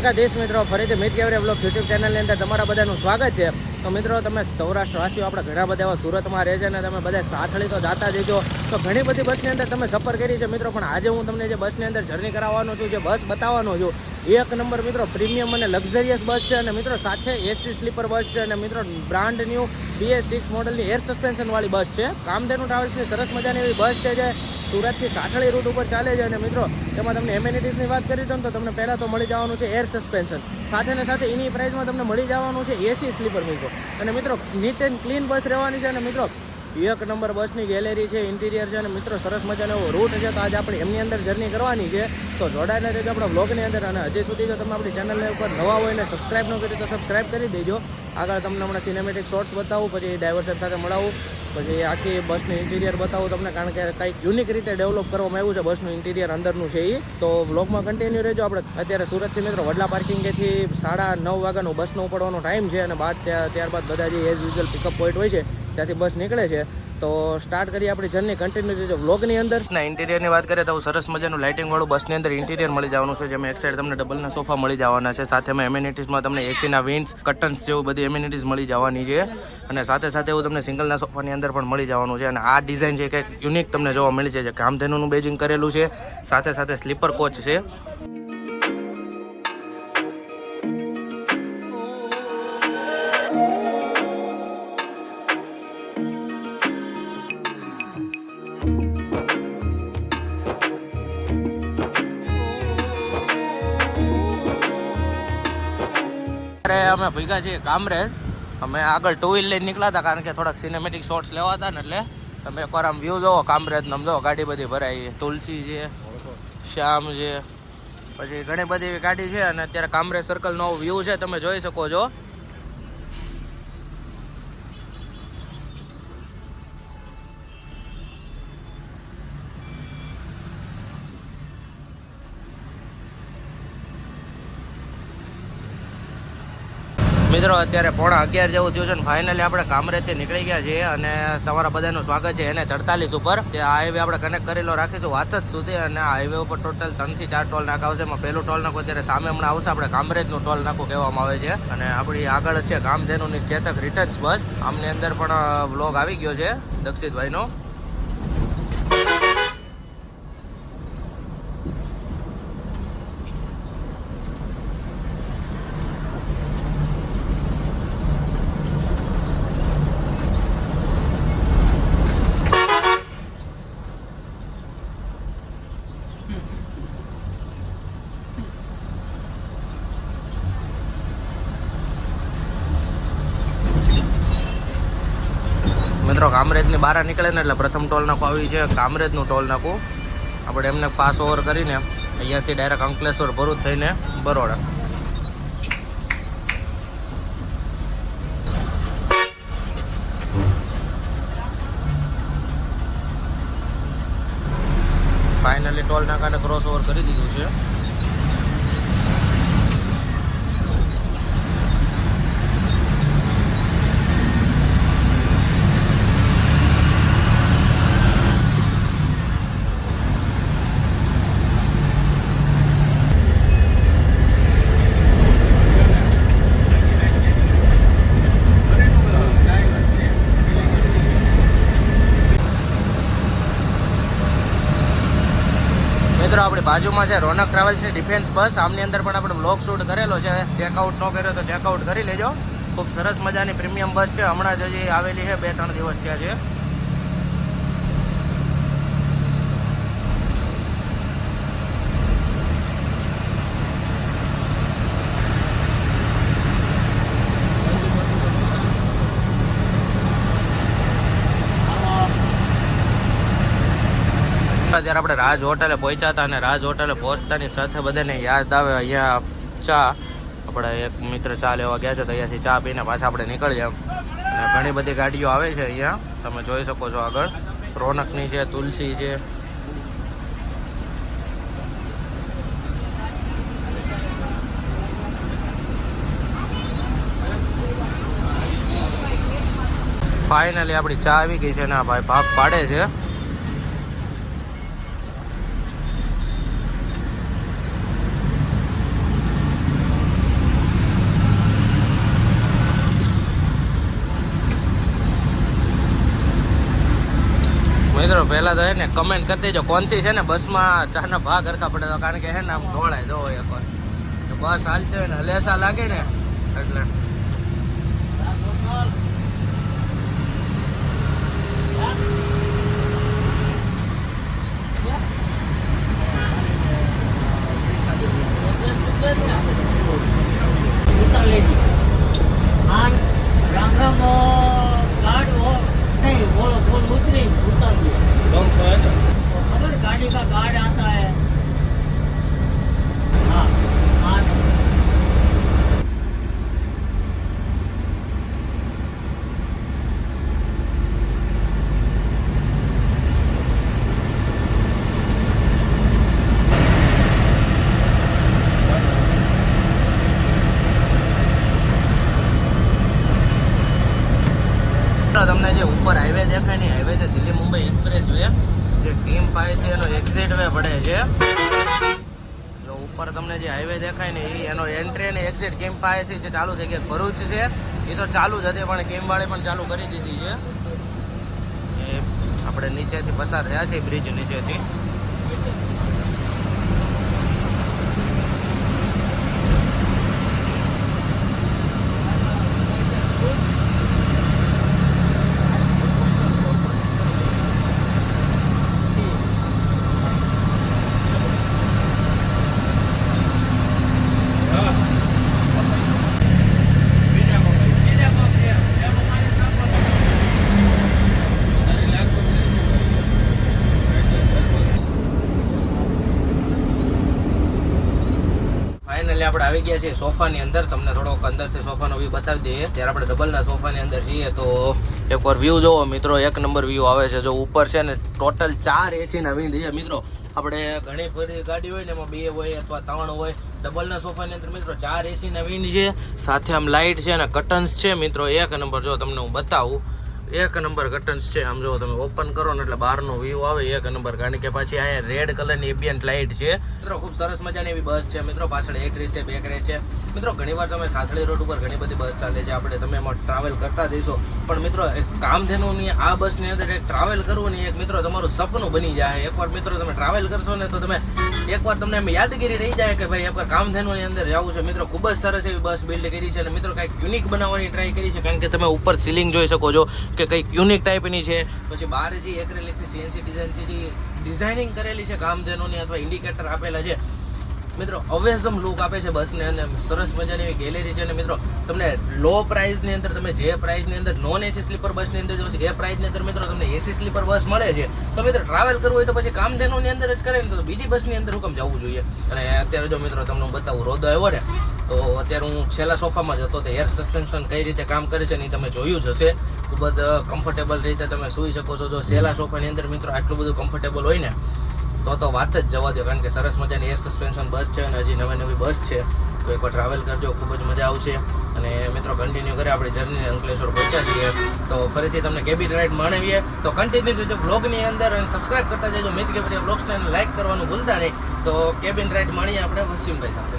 દ્વારકાધીશ મિત્રો, ફરીથી મિત કેવરે blogs YouTube ચેનલની અંદર તમારા બધાનું સ્વાગત છે. તો મિત્રો, તમે સૌરાષ્ટ્રવાસીઓ આપણે ઘણા બધા એવા સુરતમાં રહે છે અને તમે બધા સાથળી તો જાતા જજો. તો ઘણી બધી બસની અંદર તમે સફર કરી છે મિત્રો, પણ આજે હું તમને જે બસની અંદર જર્ની કરાવવાનો છું, જે બસ બતાવવાનો છું, એક નંબર મિત્રો પ્રીમિયમ અને લક્ઝરિયસ બસ છે. અને મિત્રો સાથે એસી સ્લીપર બસ છે. અને મિત્રો બ્રાન્ડ ન્યૂ BS6 મોડલની એર સસ્પેન્શનવાળી બસ છે. કામધેનુ ટ્રાવેલ્સની સરસ મજાની એવી બસ છે જે સુરતથી સાઠળી રૂટ ઉપર ચાલે છે. અને મિત્રો તેમાં તમને એમ્યુનિટીઝની વાત કરી દઉં તો તમને પહેલાં તો મળી જવાનું છે એર સસ્પેન્શન, સાથે ને સાથે એની પ્રાઇસમાં તમને મળી જવાનું છે એસી સ્લીપર મિત્રો. અને મિત્રો નીટ એન્ડ ક્લીન બસ રહેવાની છે. અને મિત્રો એક નંબર બસની ગેલેરી છે, ઇન્ટિરિયર છે અને મિત્રો સરસ મજાનો એવો રૂટ છે. તો આજે આપણે એમની અંદર જર્ની કરવાની છે, તો જોડાયેલા રહેજો આપણા વ્લોગની અંદર. અને હજી સુધી જો તમે આપણી ચેનલને ઉપર નવા હોય ને સબસ્ક્રાઈબ ન કરી તો સબસ્ક્રાઈબ કરી દેજો. આગળ તમને હમણાં સિનેમેટિક શોર્ટ્સ બતાવું, પછી ડાયવર્સન સાથે મળાવું, પછી આખી બસનું ઇન્ટિરિયર બતાવું તમને, કારણ કે કંઈક યુનિક રીતે ડેવલપ કરવામાં આવ્યું છે બસનું ઇન્ટિરિયર અંદરનું છે એ. તો વ્લોગમાં કન્ટિન્યુ રહેજો. આપણે અત્યારે સુરતથી મિત્રો વડલા પાર્કિંગેથી 9:30 વાગ્યાનો બસનો ઉપડવાનો ટાઈમ છે. અને ત્યારબાદ બધા જે એઝ યુઝ્યુઅલ પિકઅપ પોઈન્ટ હોય છે ત્યાંથી બસ નીકળે છે. તો સ્ટાર્ટ કરીએ આપણી જર્ની, કન્ટિન્યુ રહેજો વ્લોગની અંદર. ઇન્ટિરિયરની વાત કરીએ તો સરસ મજાનું લાઇટિંગ વાળું બસની અંદર ઇન્ટિરિયર મળી જવાનું છે, જેમાં એક સાઈડ તમને ડબલના સોફા મળી જવાના છે, સાથે એમ્યુનિટીઝમાં તમને એસીના વિન્ડ્સ, કર્ટન્સ જેવું બધી એમ્યુનિટીઝ મળી જવાની છે. અને સાથે સાથે એવું તમને સિંગલના સોફાની અંદર પણ મળી જવાનું છે. અને આ ડિઝાઇન છે કંઈક યુનિક તમને જોવા મળી છે, જે કામધેનુનું બેજિંગ કરેલું છે, સાથે સાથે સ્લીપર કોચ છે. અમે ભેગા છીએ કામરેજ. અમે આગળ ટુ વ્હીલ લઈને નીકળ્યા હતા, કારણ કે થોડાક સિનેમેટિક શોટ્સ લેવા હતા ને, એટલે તમે એકવાર આમ વ્યૂ જોવો કામરેજનો. આમ જો ગાડી બધી ભરાઈ, તુલસી છે, શ્યામ છે, પછી ઘણી બધી એવી ગાડી છે. અને અત્યારે કામરેજ સર્કલનો વ્યૂ છે, તમે જોઈ શકો છો. મિત્રો અત્યારે 11:15 જેવું થયું છે ને ફાઇનલી આપણે કામરેજથી નીકળી ગયા છીએ. અને તમારા બધાનું સ્વાગત છે NH48 ઉપર. તે આ હાઈવે આપણે કનેક્ટ કરેલો રાખીશું વાસદ સુધી. અને આ હાઈવે ઉપર ટોટલ 3 થી 4 ટોલ નાકા આવશે. એમાં પહેલું ટોલ નાકું અત્યારે સામે હમણાં આવશે, આપણે કામરેજનું ટોલ નાકું કહેવામાં આવે છે. અને આપણી આગળ છે કામધેનુની ચેતક રિટર્ન્સ બસ. આમની અંદર પણ વ્લોગ આવી ગયો છે દક્ષિતભાઈનો. મિત્રો કામરેજની બહાર નીકળે ને એટલે પ્રથમ ટોલ નાકું આવી છે કામરેજનું ટોલ નાકું. આપણે એમને પાસ ઓવર કરીને અહીંયાથી ડાયરેક્ટ અંકલેશ્વર ભરૂચ થઈને બરોડા. ફાઇનલી ટોલ નાકાને ક્રોસ ઓવર કરી દીધું છે. મિત્રો આપણી બાજુમાં છે રોનક ટ્રાવેલ્સની ડિફેન્સ બસ. આમની અંદર પણ આપણે બ્લોગ શૂટ કરેલો છે, ચેકઆઉટ ન કર્યો તો ચેકઆઉટ કરી લેજો. ખૂબ સરસ મજાની પ્રીમિયમ બસ છે, હમણાં જ હજી આવેલી છે, 2-3 દિવસ થયા છે. ત્યારે આપણે રાજ હોટલે પહોંચ્યા હતા. અને રાજ હોટલે પહોંચતાની સાથે બધાને યાદ આવે અહીંયા ચા, આપણે એક મિત્ર ચા લેવા ગયા છે, તો અહીંયાથી ચા પીને પાછા આપણે નીકળ્યા. અને ઘણી બધી ગાડીઓ આવે છે અહીંયા, તમે જોઈ શકો છો. આગળ રોનકની છે, તુલસી છે, ફાઇનલી આપણી ચા આવી ગઈ છે ને ભાઈ ભાગ પાડે છે. પહેલા તો હે ને કમેન્ટ કરી દેજો કોનથી છે ને બસમાં ચાના ભાગ હરખા પડે તો, કારણ કે હે ને આમ ઢોળાય જો એકવાર બસ હાલતી હોય ને હલેસા લાગે ને એટલે गाड़ी का गार्ड आता है हाँ हाँ તમને જે ઉપર હાઈવે દેખાય ને હાઈવે છે દિલ્હી મુંબઈ એક્સપ્રેસ વે, જે ટીમ પાસે છે એનો એક્ઝિટ વે પડે છે. તો ઉપર તમને જે હાઈવે દેખાય ને એ એનો એન્ટ્રી અને એક્ઝિટ કેમ પાસેથી જે ચાલુ થઈ ગયા ભરૂચ છે એ તો ચાલુ જ હતી, પણ કેમવાળે પણ ચાલુ કરી દીધી છે. એ આપણે નીચેથી પસાર થયા છે બ્રિજ નીચેથી. આપણે આવી ગયા છીએ સોફાની અંદર. તમને થોડોક અંદરથી સોફાનો વ્યૂ બતાવી દઈએ. ત્યારે આપણે ડબલના સોફાની અંદર છીએ તો એકવાર વ્યૂ જોવો મિત્રો, એક નંબર વ્યૂ આવે છે. જો ઉપર છે ને ટોટલ 4 એસીના વિન્ડ છે મિત્રો. આપણે ઘણી બધી ગાડી હોય ને એમાં 2 હોય અથવા 3 હોય. ડબલના સોફાની અંદર મિત્રો 4 એસીના વિન્ડ છે, સાથે આમ લાઇટ છે અને કર્ટન્સ છે મિત્રો એક નંબર. જો તમને હું બતાવું, એક નંબર કર્ટન્સ છે. આમ જો તમે ઓપન કરો ને એટલે બહારનો વ્યૂ આવે એક નંબર. કારણ કે પાછી અહીંયા રેડ કલરની એમ્બિયન્ટ લાઇટ છે મિત્રો. ખૂબ સરસ મજાની એવી બસ છે મિત્રો. પાછળ એક રેસ છે, બે રેસ છે મિત્રો. ઘણીવાર તમે સાથળી રોડ ઉપર ઘણી બધી બસ ચાલે છે, આપણે તમે એમાં ટ્રાવેલ કરતા જઈશો. પણ મિત્રો એક કામધેનુની આ બસની અંદર એક ટ્રાવેલ કરવું ને એક મિત્રો તમારું સપનું બની જાય. એકવાર મિત્રો તમે ટ્રાવેલ કરશો ને તો તમે એકવાર તમને એમ યાદગીરી રહી જાય કે ભાઈ એકવાર કામધેનુની અંદર જવું છે મિત્રો. ખૂબ જ સરસ એવી બસ બિલ્ડ કરી છે અને મિત્રો કંઈક યુનિક બનાવવાની ટ્રાય કરી છે. કારણ કે તમે ઉપર સીલિંગ જોઈ શકો છો કે કંઈક યુનિક ટાઈપની છે. પછી બહાર જે એક્રેલિકથી સીએનસી ડિઝાઇનથી જે ડિઝાઇનિંગ કરેલી છે કામધેનુની અથવા ઇન્ડિકેટર આપેલા છે મિત્રો, અવેઝમ લુક આપે છે બસને અને સરસ મજાની એવી ગેલેરી છે. અને મિત્રો તમને લો પ્રાઇસની અંદર તમે જે પ્રાઇસની અંદર નોન એસી સ્લીપર બસની અંદર જો એ પ્રાઇસની અંદર મિત્રો તમને એસી સ્લીપર બસ મળે છે, તો મિત્રો ટ્રાવેલ કરવું હોય તો પછી કામધેનુની અંદર જ કરે ને તો બીજી બસની અંદર હુકમ જવું જોઈએ. અને અત્યારે જો મિત્રો તમને હું બતાવું, રોદો આવ્યો ને તો અત્યારે હું છેલ્લા સોફામાં જ હતો. તો એર સસ્પેન્શન કઈ રીતે કામ કરે છે ને તમે જોયું જ હશે. ખૂબ જ કમ્ફર્ટેબલ રીતે તમે સૂઈ શકો છો. જો છેલ્લા સોફાની અંદર મિત્રો આટલું બધું કમ્ફર્ટેબલ હોય ને તો વાત જ જવા દો. કારણ કે સરસ મજાની એર સસ્પેન્શન બસ છે અને હજી નવી બસ છે. તો એકવાર ટ્રાવેલ કરજો, ખૂબ જ મજા આવશે. અને મિત્રો કન્ટિન્યુ કરે આપણી જર્નીને અંકલેશ્વર પહોંચ્યા છીએ તો ફરીથી તમને કેબિન રાઇડ માણવીએ. તો કન્ટિન્યુ રહેજો બ્લોગની અંદર અને સબસ્ક્રાઈબ કરતા જજો મિત કેબરિયા બ્લોગ્સને અને લાઇક કરવાનું ભૂલતા નહીં. તો કેબિન રાઇડ માણીએ આપણે વસીમભાઈ સાથે.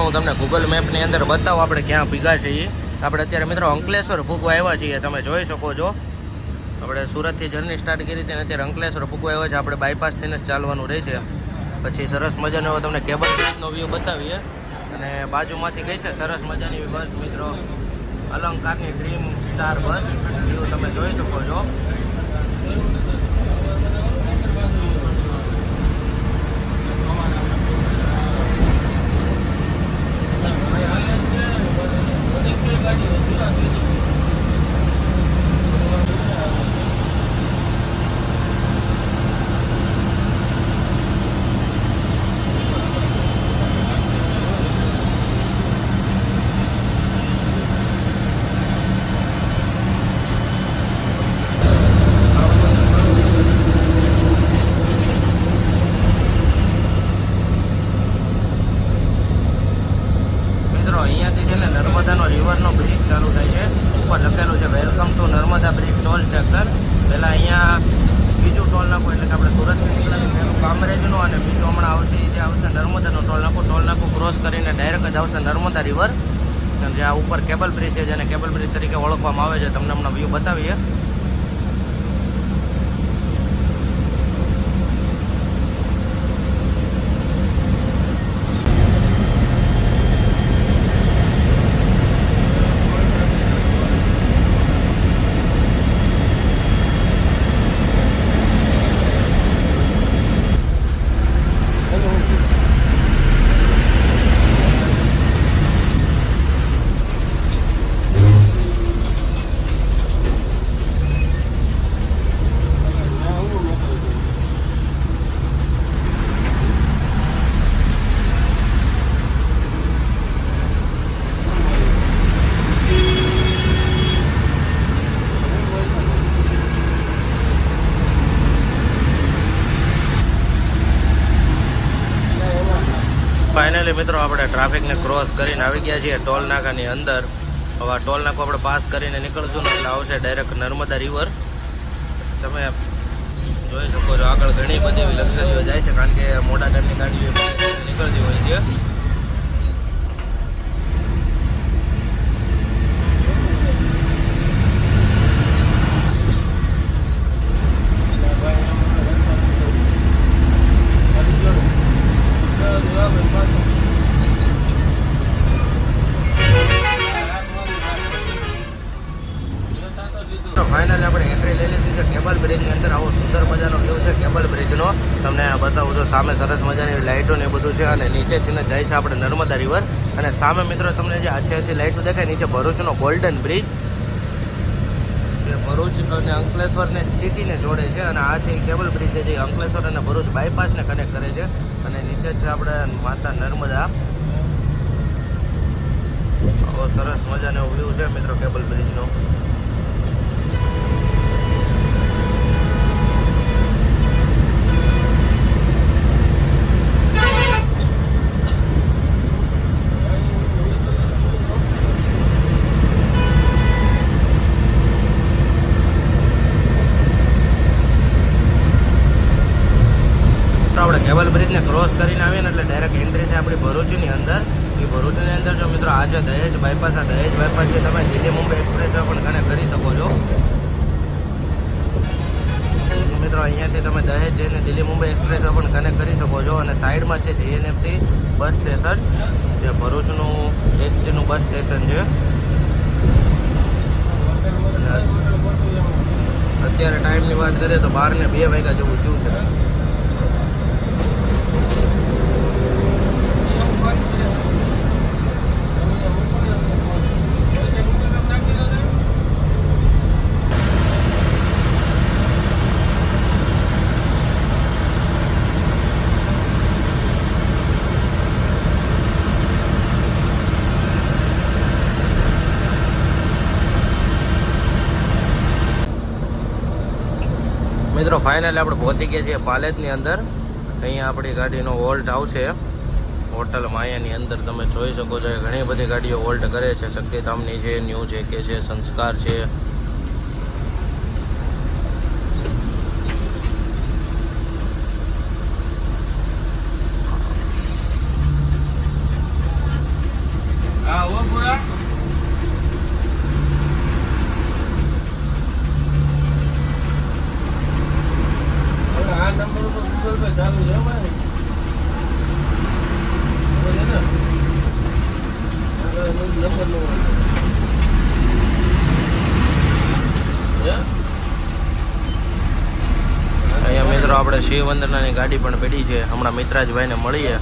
હું તમને ગૂગલ મેપની અંદર બતાવું આપણે ક્યાં ભીગા છીએ. આપણે અત્યારે મિત્રો અંકલેશ્વર ભૂગવા આવ્યા છીએ, તમે જોઈ શકો છો. આપણે સુરતથી જર્ની સ્ટાર્ટ કરી હતી અને અત્યારે અંકલેશ્વર ભૂગવા આવ્યા છે. આપણે બાયપાસથીને જ ચાલવાનું રહે છે. પછી સરસ મજાનો તમને કેબલ બ્રિજનો વ્યૂ બતાવીએ. અને બાજુમાંથી ગઈ છે સરસ મજાની બસ મિત્રો, અલંકારની ડ્રીમ સ્ટાર બસ. વ્યૂ તમે જોઈ શકો છો. અહીંયાથી છે ને નર્મદાનો રિવરનો બ્રિજ ચાલુ થાય છે. ઉપર લખેલું છે welcome to Narmada bridge toll section. પહેલાં અહીંયા બીજું ટોલ નાકું એટલે કે આપણે સુરતથી નીકળેલું પહેલું કામરેજનું અને બીજું હમણાં આવશે એ જે આવશે નર્મદાનું ટોલ નાકું ક્રોસ કરીને ડાયરેક્ટ જ આવશે નર્મદા રિવર, જે આ ઉપર કેબલ બ્રિજ છે જેને કેબલ બ્રિજ તરીકે ઓળખવામાં આવે છે. તમને હમણાં વ્યૂ બતાવીએ. ફાઇનલી મિત્રો આપણે ટ્રાફિકને ક્રોસ કરીને આવી ગયા છીએ ટોલ નાકાની અંદર. હવે આ ટોલ નાકો આપણે પાસ કરીને નીકળશું ને એટલે આવશે ડાયરેક્ટ નર્મદા રિવર. તમે જોઈ શકો છો આગળ ઘણી બધી એવી લક્ઝરીઓ જાય છે, કારણ કે મોટા ટાઈમની ગાડીઓ નીકળતી હોય છે. ફાઇનલી આપણે એન્ટ્રી લઈ લીધી છે કેબલ બ્રિજની અંદર. આવો સુંદર મજાનો વ્યૂ છે કેબલ બ્રિજનો. તમને બતાવું તો સામે સરસ મજાની લાઇટો ને એ બધું છે અને નીચેથી ને જાય છે આપણે નર્મદા રિવર. અને સામે મિત્રો તમને જે આછી લાઇટો દેખાય નીચે ભરૂચનો ગોલ્ડન બ્રિજ, જે ભરૂચ અને અંકલેશ્વરને સિટીને જોડે છે. અને આ છે એ કેબલ બ્રિજ છે જે અંકલેશ્વર અને ભરૂચ બાયપાસને કનેક્ટ કરે છે. અને નીચે જ છે આપણે માતા નર્મદા. આવો સરસ મજાનો વ્યૂ છે મિત્રો કેબલ બ્રિજનો. આપણે કેબલ બ્રિજને ક્રોસ કરીને આવીએ ને એટલે ડાયરેક્ટ એન્ટ્રી છે આપણી ભરૂચની અંદર. એ ભરૂચની અંદર જો મિત્રો આજે દહેજ બાયપાસ, આ દહેજ બાયપાસ છે તમે દિલ્હી મુંબઈ એક્સપ્રેસ પણ કનેક્ટ કરી શકો છો. મિત્રો અહીંયાથી તમે દહેજ જઈને દિલ્હી મુંબઈ એક્સપ્રેસ પણ કનેક્ટ કરી શકો છો. અને સાઈડમાં છે જીએનએફસી બસ સ્ટેશન, જે ભરૂચનું એસટીનું બસ સ્ટેશન છે. અત્યારે ટાઈમની વાત કરીએ તો 12 ને 2 વાગ્યા જેવું થયું છે. મિત્રો ફાઇનલી આપણે પહોંચી ગયા છીએ પાલેજની અંદર. અહીંયા આપણી ગાડીનો વોલ્ટ આવશે હોટલ માયાની અંદર. તમે જોઈ શકો છો ઘણી બધી ગાડીઓ વોલ્ટ કરે છે. શક્તિધામની છે, ન્યૂ જેકે છે, સંસ્કાર છે. અહીંયા મિત્રો આપણે શિવ વંદનાની ગાડી પણ પડી છે. હમણાં મિત્રાજભાઈને મળીએ.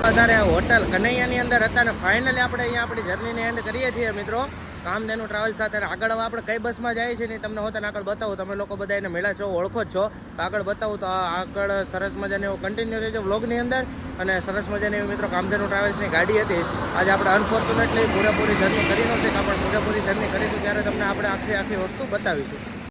વધારે હોટલ કનૈયાની અંદર હતા ને ફાઇનલી આપણે અહીંયા આપણી જર્નીને એન્ડ કરીએ છીએ મિત્રો કામધેનુ ટ્રાવેલ સાથે. આગળ હવે આપણે કઈ બસમાં જઈએ છીએ ને તમને હોતા આગળ બતાવું. તમે લોકો બધા એને મેળા છો, ઓળખો જ છો. આગળ બતાવું તો આગળ સરસ મજાને એવું કન્ટિન્યુ રહેજો વ્લોગની અંદર. અને સરસ મજાની એવી મિત્રો કામધેનુ ટ્રાવેલ્સની ગાડી હતી. આજે આપણે અનફોર્ચ્યુનેટલી પૂરેપૂરી જર્ની કરી નથી, પણ પૂરેપૂરી જર્ની કરીશું ત્યારે તમને આપણે આખી વસ્તુ બતાવીશું.